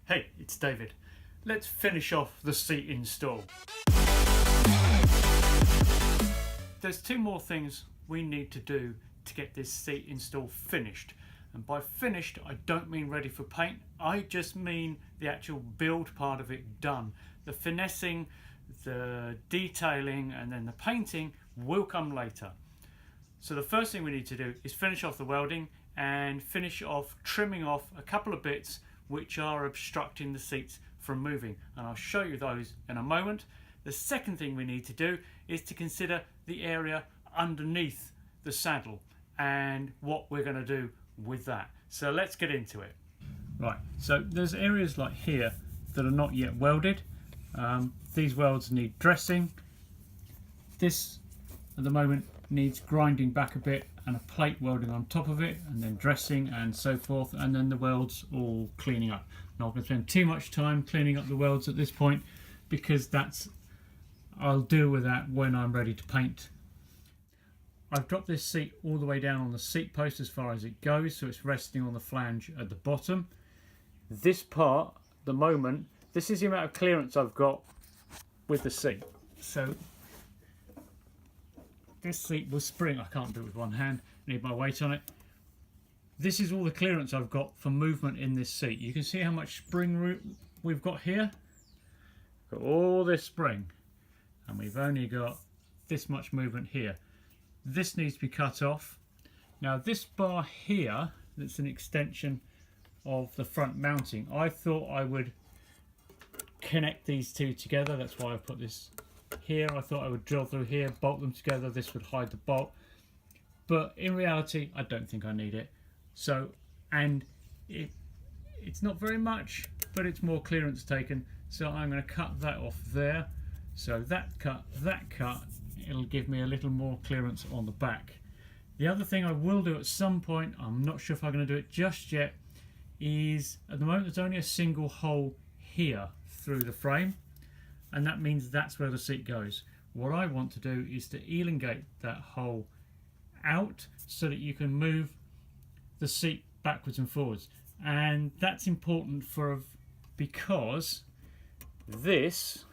Hey, it's David. Let's finish off the seat install. There's two more things we need to do to get this seat install finished. And by finished, I don't mean ready for paint. I just mean the actual build part of it done. The finessing, the detailing, and then the painting will come later. So the first thing we need to do is finish off the welding and finish off trimming off a couple of bits which are obstructing the seats from moving, and I'll show you those in a moment. The second thing we need to do is to consider the area underneath the saddle and what we're going to do with that. So let's get into it. Right, so there's areas like here that are not yet welded. These welds need dressing. This at the moment needs grinding back a bit and a plate welding on top of it, and then dressing and so forth, and then the welds all cleaning up. Not going to spend too much time cleaning up the welds at this point, because I'll deal with that when I'm ready to paint. I've dropped this seat all the way down on the seat post as far as it goes, so it's resting on the flange at the bottom. This part, at the moment, this is the amount of clearance I've got with the seat. So this seat will spring. I can't do it with one hand, I need my weight on it. This is all the clearance I've got for movement in this seat. You can see how much spring room we've got here. Got all this spring, and we've only got this much movement here. This needs to be cut off. Now this bar here, that's an extension of the front mounting, I thought I would connect these two together. That's why I put this here. I thought I would drill through here, bolt them together. This would hide the bolt, but in reality I don't think I need it. So, and it's not very much, but it's more clearance taken, so I'm going to cut that off there. So that cut, it'll give me a little more clearance on the back. The other thing I will do at some point, I'm not sure if I'm going to do it just yet, is at the moment there's only a single hole here through the frame, and that means that's where the seat goes. What I want to do is to elongate that hole out so that you can move the seat backwards and forwards, and that's important because this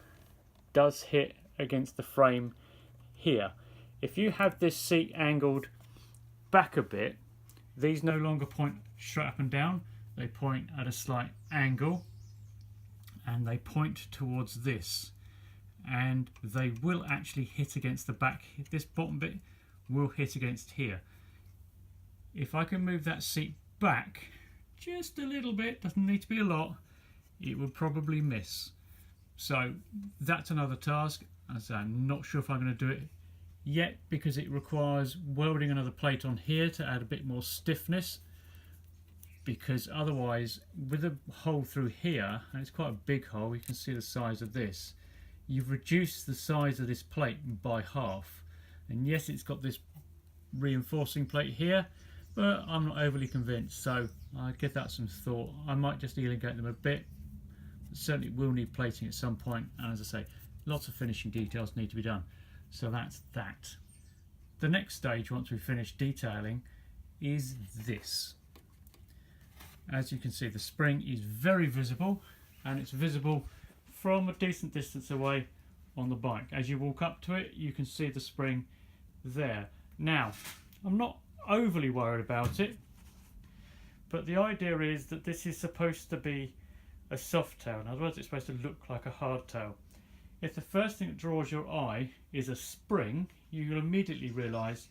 does hit against the frame here. If you have this seat angled back a bit, these no longer point straight up and down, they point at a slight angle, and they point towards this, and they will actually hit against the back. This bottom bit will hit against here. If I can move that seat back just a little bit, doesn't need to be a lot, it would probably miss. So that's another task. As I say, I'm not sure if I'm going to do it yet, because it requires welding another plate on here to add a bit more stiffness, because otherwise with a hole through here, and it's quite a big hole, you can see the size of this, you've reduced the size of this plate by half. And yes, it's got this reinforcing plate here, but I'm not overly convinced, so I'd give that some thought. I might just elongate them a bit. Certainly will need plating at some point, and as I say, lots of finishing details need to be done. So that's that. The next stage, once we've finished detailing, is this. As you can see, the spring is very visible, and it's visible from a decent distance away on the bike. As you walk up to it, you can see the spring there. Now, I'm not overly worried about it, but the idea is that this is supposed to be a soft tail. In other words, it's supposed to look like a hard tail. If the first thing that draws your eye is a spring, you'll immediately realise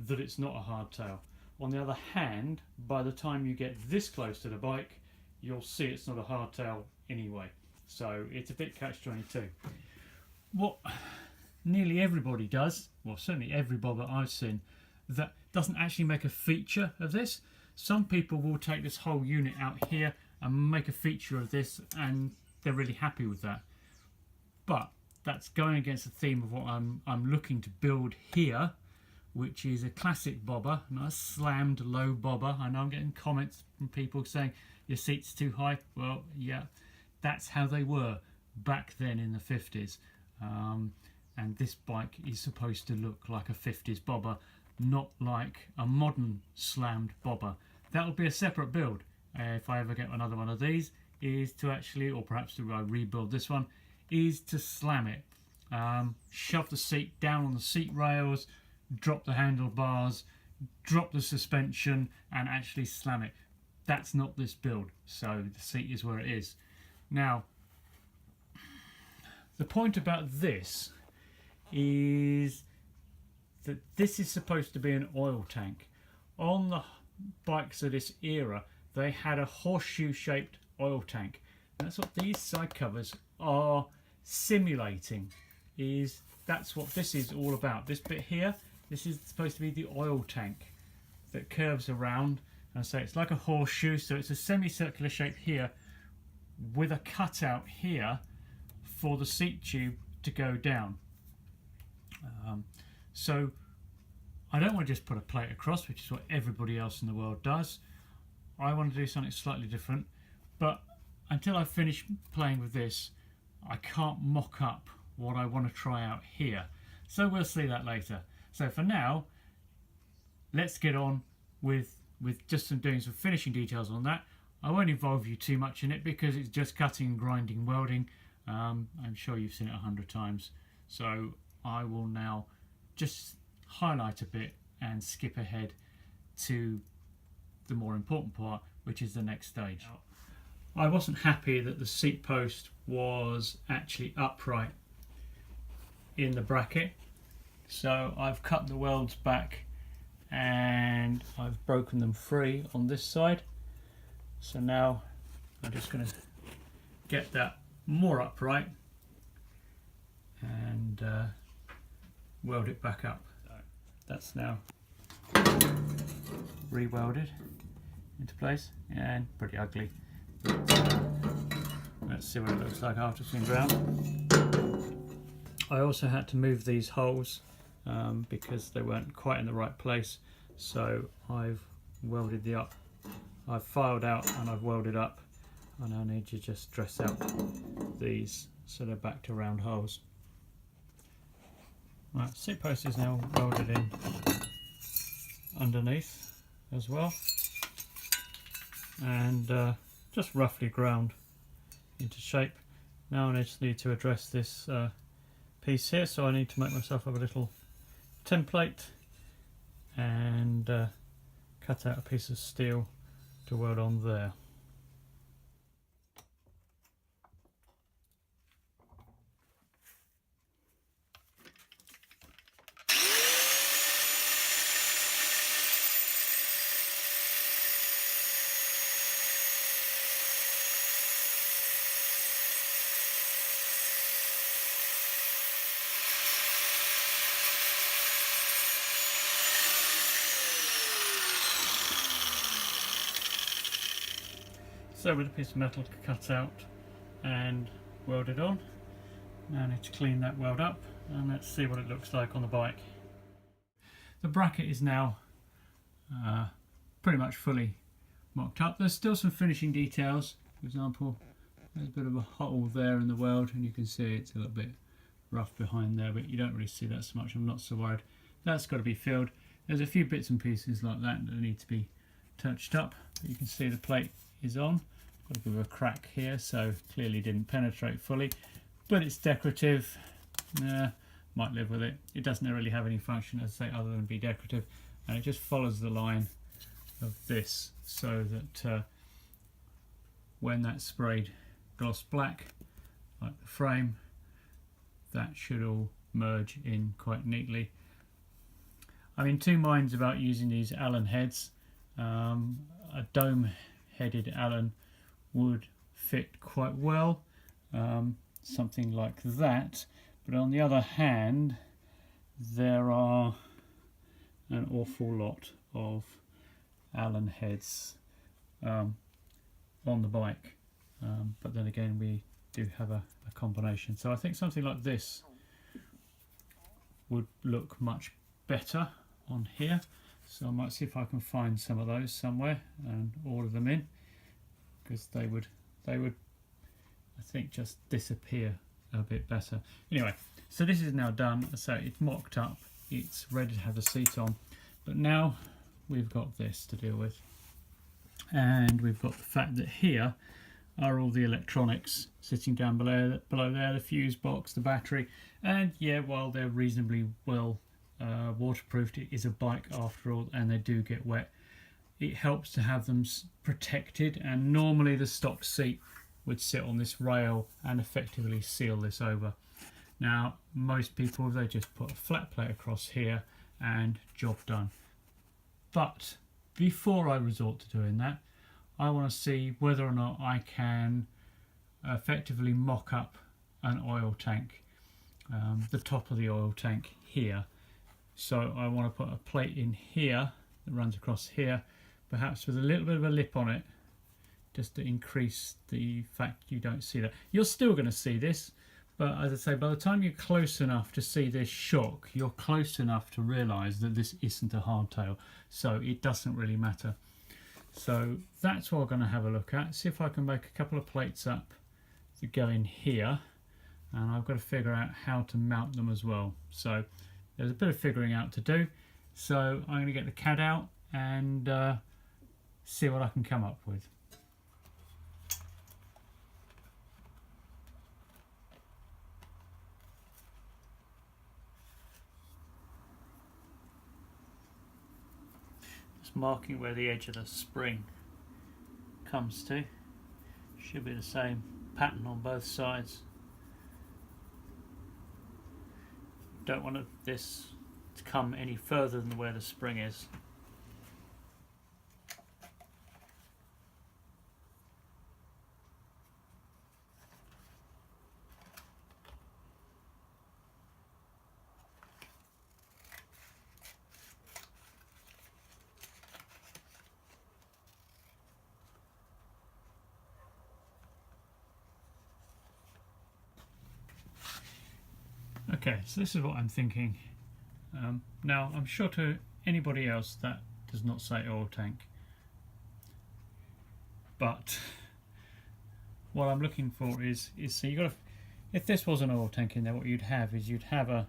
that it's not a hard tail. On the other hand, by the time you get this close to the bike, you'll see it's not a hard tail anyway. So it's a bit catch-22. What nearly everybody does, well certainly every bobber I've seen, that doesn't actually make a feature of this. Some people will take this whole unit out here and make a feature of this, and they're really happy with that. But that's going against the theme of what I'm looking to build here, which is a classic bobber, not a slammed low bobber. I know I'm getting comments from people saying your seat's too high. Well, yeah, that's how they were back then in the 50s. And this bike is supposed to look like a 50s bobber, not like a modern slammed bobber. That'll be a separate build if I ever get another one of these. is to actually, or perhaps to rebuild this one, is to slam it. Shove the seat down on the seat rails, drop the handlebars, drop the suspension, and actually slam it. That's not this build, so the seat is where it is. Now, the point about this is that this is supposed to be an oil tank. On the bikes of this era, they had a horseshoe shaped oil tank. That's what these side covers are simulating. That's what this is all about. This bit here, this is supposed to be the oil tank that curves around. And so it's like a horseshoe, so it's a semicircular shape here with a cutout here for the seat tube to go down. So I don't want to just put a plate across, which is what everybody else in the world does. I want to do something slightly different, but until I finish playing with this, I can't mock up what I want to try out here. So we'll see that later. So for now, let's get on with just doing some finishing details on that. I won't involve you too much in it because it's just cutting, grinding, welding. I'm sure you've seen it 100 times. So I will now just highlight a bit and skip ahead to the more important part, which is the next stage. I wasn't happy that the seat post was actually upright in the bracket, so I've cut the welds back and I've broken them free on this side. So now I'm just going to get that more upright and weld it back up. That's now re-welded into place and pretty ugly. But, let's see what it looks like after it's been ground. I also had to move these holes because they weren't quite in the right place, so I've welded I've filed out and I've welded up, and I need to just dress out these so they're back to round holes. Right, seat post is now welded in underneath as well, and just roughly ground into shape. Now I just need to address this piece here, so I need to make myself up a little template and cut out a piece of steel to weld on there. So with a piece of metal cut out and welded on, now I need to clean that weld up and let's see what it looks like on the bike. The bracket is now pretty much fully mocked up. There's still some finishing details. For example, there's a bit of a hole there in the weld and you can see it's a little bit rough behind there, but you don't really see that so much. I'm not so worried. That's got to be filled. There's a few bits and pieces like that need to be touched up. You can see the plate is on. Got a bit of a crack here, so clearly didn't penetrate fully, but it's decorative. Might live with it. It doesn't really have any function, as I say, other than be decorative, and it just follows the line of this so that when that's sprayed gloss black, like the frame, that should all merge in quite neatly. I'm in two minds about using these Allen heads. A dome-headed Allen would fit quite well, something like that, but on the other hand there are an awful lot of Allen heads on the bike, but then again we do have a combination, so I think something like this would look much better on here. So I might see if I can find some of those somewhere and order them in, because they would I think just disappear a bit better. Anyway, so this is now done. So it's mocked up, it's ready to have the seat on, but now we've got this to deal with, and we've got the fact that here are all the electronics sitting down below there, the fuse box, the battery, and yeah, while they're reasonably well waterproofed, it is a bike after all, and they do get wet. It helps to have them protected, and normally the stock seat would sit on this rail and effectively seal this over. Now most people, they just put a flat plate across here and job done. But before I resort to doing that, I want to see whether or not I can effectively mock up an oil tank, the top of the oil tank here. So I want to put a plate in here that runs across here, perhaps with a little bit of a lip on it, just to increase the fact you don't see that. You're still going to see this, but as I say, by the time you're close enough to see this shock, you're close enough to realise that this isn't a hardtail, so it doesn't really matter. So that's what we're going to have a look at, see if I can make a couple of plates up to go in here, and I've got to figure out how to mount them as well. So there's a bit of figuring out to do, so I'm going to get the CAD out and see what I can come up with. Marking where the edge of the spring comes to. Should be the same pattern on both sides. Don't want this to come any further than where the spring is. Okay, so this is what I'm thinking. Now, I'm sure to anybody else that does not say oil tank, but what I'm looking for is so you got to, if this was an oil tank in there, what you'd have is you'd have a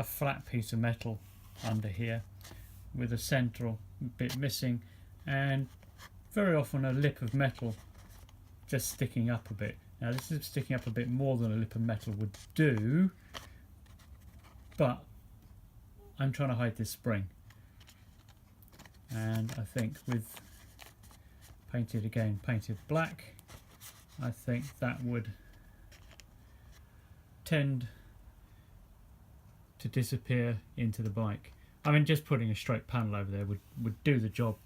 flat piece of metal under here with a central bit missing, and very often a lip of metal just sticking up a bit. Now this is sticking up a bit more than a lip of metal would do, but I'm trying to hide this spring, and I think with painted black, I think that would tend to disappear into the bike. I mean, just putting a straight panel over there would do the job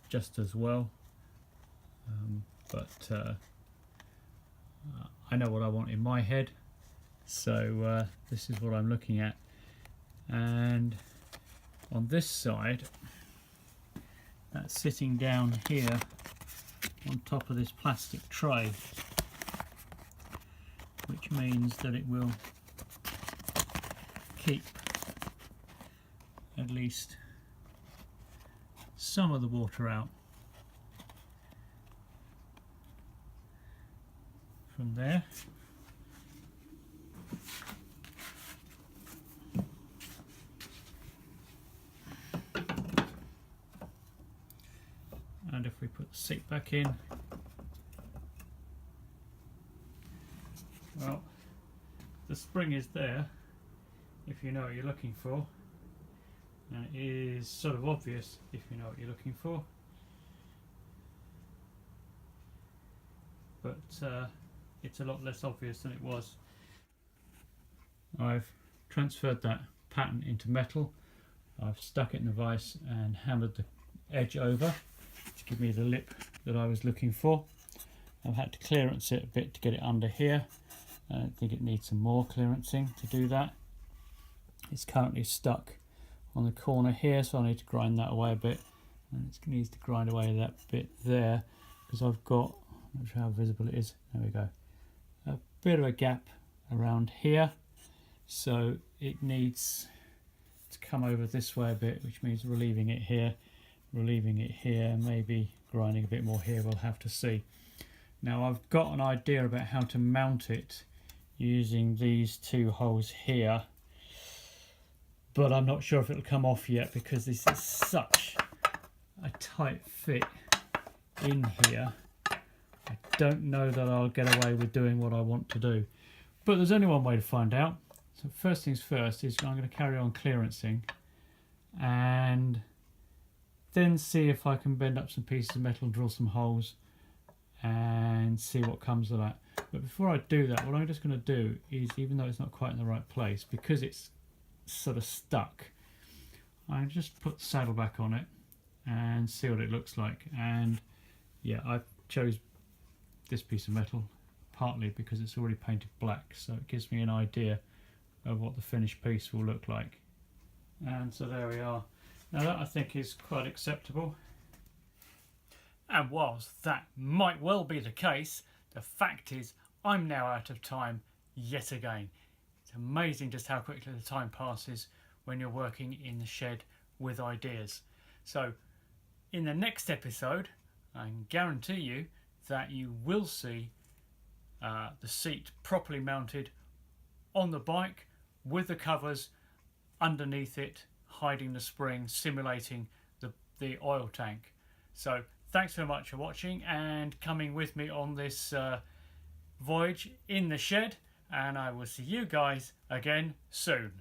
just as well, but I know what I want in my head. So this is what I'm looking at, and on this side, that's sitting down here on top of this plastic tray, which means that it will keep at least some of the water out from there. And if we put the seat back in, well, the spring is there if you know what you're looking for, and it is sort of obvious if you know what you're looking for, but it's a lot less obvious than it was. I've transferred that pattern into metal, I've stuck it in the vise and hammered the edge over to give me the lip that I was looking for. I've had to clearance it a bit to get it under here. I don't think it needs some more clearancing to do that. It's currently stuck on the corner here, so I need to grind that away a bit, and it needs to grind away that bit there because I've got, I'm not sure how visible it is, there we go, a bit of a gap around here, so it needs to come over this way a bit, which means relieving it here, maybe grinding a bit more here, we'll have to see. Now I've got an idea about how to mount it using these two holes here, but I'm not sure if it'll come off yet because this is such a tight fit in here. I don't know that I'll get away with doing what I want to do. But there's only one way to find out. So first things first is I'm going to carry on clearancing and then see if I can bend up some pieces of metal, drill some holes and see what comes of that. But before I do that, what I'm just going to do is, even though it's not quite in the right place, because it's sort of stuck, I just put the saddle back on it and see what it looks like. And yeah, I chose this piece of metal partly because it's already painted black, so it gives me an idea of what the finished piece will look like. And so there we are. Now that I think is quite acceptable. And whilst that might well be the case, the fact is I'm now out of time yet again. It's amazing just how quickly the time passes when you're working in the shed with ideas. So in the next episode, I can guarantee you that you will see the seat properly mounted on the bike with the covers underneath it, hiding the spring, simulating the oil tank. So thanks very much for watching and coming with me on this voyage in the shed, and I will see you guys again soon.